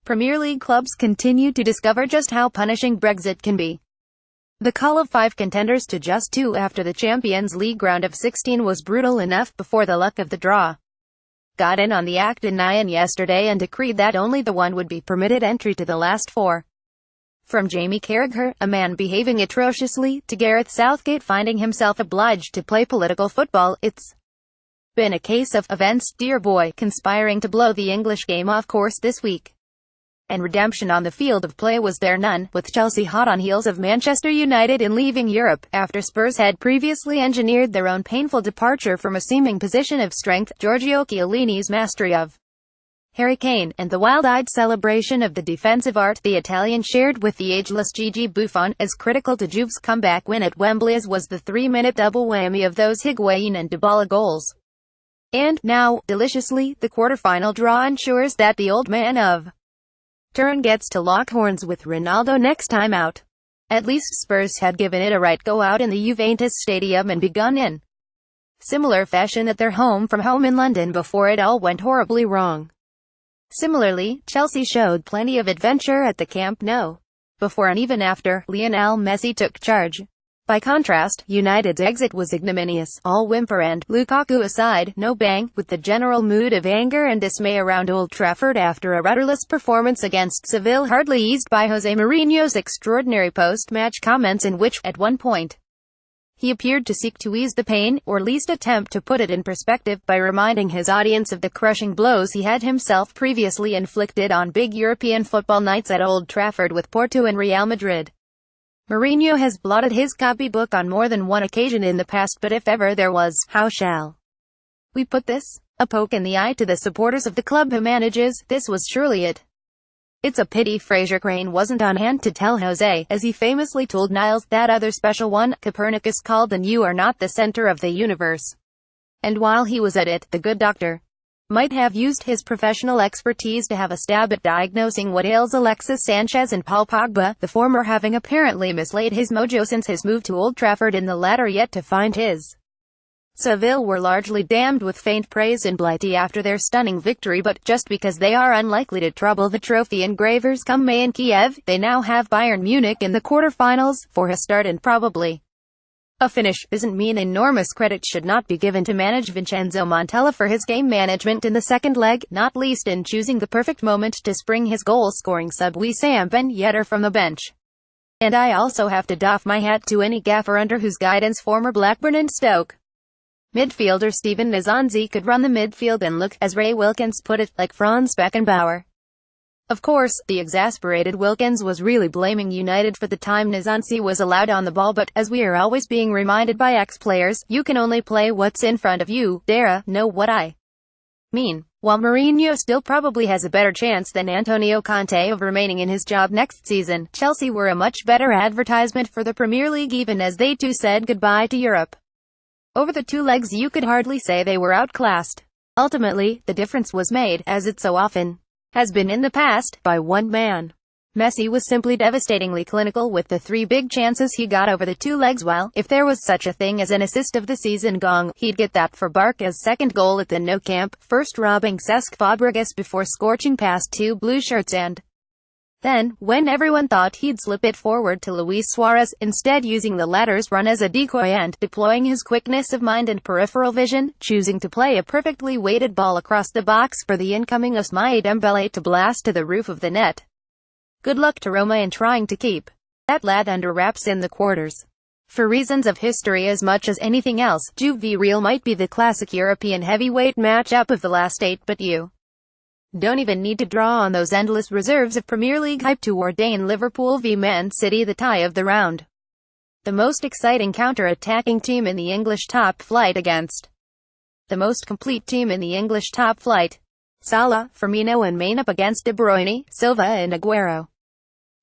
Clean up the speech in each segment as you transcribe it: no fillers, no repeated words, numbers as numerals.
Premier League clubs continue to discover just how punishing Brexit can be. The call of 5 contenders to just 2 after the Champions League round of 16 was brutal enough before the luck of the draw got in on the Acton Nyan yesterday and decreed that only the one would be permitted entry to the last 4. From Jamie Carragher, a man behaving atrociously, to Gareth Southgate finding himself obliged to play political football, it's been a case of events, dear boy, conspiring to blow the English game off course this week. And redemption on the field of play was there none, with Chelsea hot on heels of Manchester United in leaving Europe, after Spurs had previously engineered their own painful departure from a seeming position of strength. Giorgio Chiellini's mastery of Harry Kane, and the wild-eyed celebration of the defensive art the Italian shared with the ageless Gigi Buffon, as critical to Juve's comeback win at Wembley as was the 3-minute double whammy of those Higuain and Dybala goals. And, now, deliciously, the quarter-final draw ensures that the old man of Turin gets to lock horns with Ronaldo next time out. At least Spurs had given it a right go out in the Juventus Stadium and begun in similar fashion at their home from home in London before it all went horribly wrong. Similarly, Chelsea showed plenty of adventure at the Camp Nou, before and even after Lionel Messi took charge. By contrast, United's exit was ignominious, all whimper and, Lukaku aside, no bang, with the general mood of anger and dismay around Old Trafford after a rudderless performance against Seville hardly eased by Jose Mourinho's extraordinary post-match comments in which, at one point, he appeared to seek to ease the pain, or least attempt to put it in perspective, by reminding his audience of the crushing blows he had himself previously inflicted on big European football nights at Old Trafford with Porto and Real Madrid. Mourinho has blotted his copybook on more than one occasion in the past, but if ever there was, how shall we put this? A poke in the eye to the supporters of the club who manages, this was surely it. It's a pity Fraser Crane wasn't on hand to tell Jose, as he famously told Niles, that other special one, Copernicus called, and you are not the center of the universe. And while he was at it, the good doctor might have used his professional expertise to have a stab at diagnosing what ails Alexis Sanchez and Paul Pogba, the former having apparently mislaid his mojo since his move to Old Trafford and the latter yet to find his. Seville were largely damned with faint praise in Blighty after their stunning victory, but just because they are unlikely to trouble the trophy engravers come May in Kiev, they now have Bayern Munich in the quarter-finals, for a start and probably a finish. Doesn't mean enormous credit should not be given to manager Vincenzo Montella for his game management in the second leg, not least in choosing the perfect moment to spring his goal-scoring sub Wissam Ben Yedder from the bench. And I also have to doff my hat to any gaffer under whose guidance former Blackburn and Stoke midfielder Steven Nzonzi could run the midfield and look, as Ray Wilkins put it, like Franz Beckenbauer. Of course, the exasperated Wilkins was really blaming United for the time Nzonzi was allowed on the ball, but, as we are always being reminded by ex-players, you can only play what's in front of you. Dara, know what I mean? While Mourinho still probably has a better chance than Antonio Conte of remaining in his job next season, Chelsea were a much better advertisement for the Premier League even as they too said goodbye to Europe. Over the 2 legs you could hardly say they were outclassed. Ultimately, the difference was made, as it so often has been in the past, by one man. Messi was simply devastatingly clinical with the 3 big chances he got over the 2 legs, while, if there was such a thing as an assist of the season gong, he'd get that for Barca's second goal at the Nou Camp, first robbing Cesc Fabregas before scorching past 2 blue shirts and then, when everyone thought he'd slip it forward to Luis Suarez, instead using the latter's run as a decoy and, deploying his quickness of mind and peripheral vision, choosing to play a perfectly weighted ball across the box for the incoming Ousmane Dembele to blast to the roof of the net. Good luck to Roma in trying to keep that lad under wraps in the quarters. For reasons of history as much as anything else, Juve v Real might be the classic European heavyweight match-up of the last 8, but you don't even need to draw on those endless reserves of Premier League hype to ordain Liverpool v Man City the tie of the round. The most exciting counter-attacking team in the English top flight against the most complete team in the English top flight. Salah, Firmino and Mane up against De Bruyne, Silva and Aguero.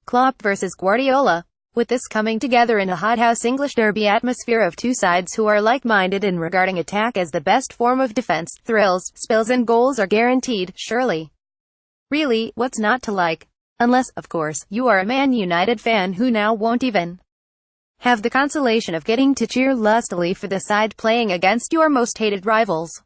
Klopp versus Guardiola. With this coming together in a hothouse English derby atmosphere of 2 sides who are like-minded in regarding attack as the best form of defense, thrills, spills and goals are guaranteed, surely. Really, what's not to like? Unless, of course, you are a Man United fan who now won't even have the consolation of getting to cheer lustily for the side playing against your most hated rivals.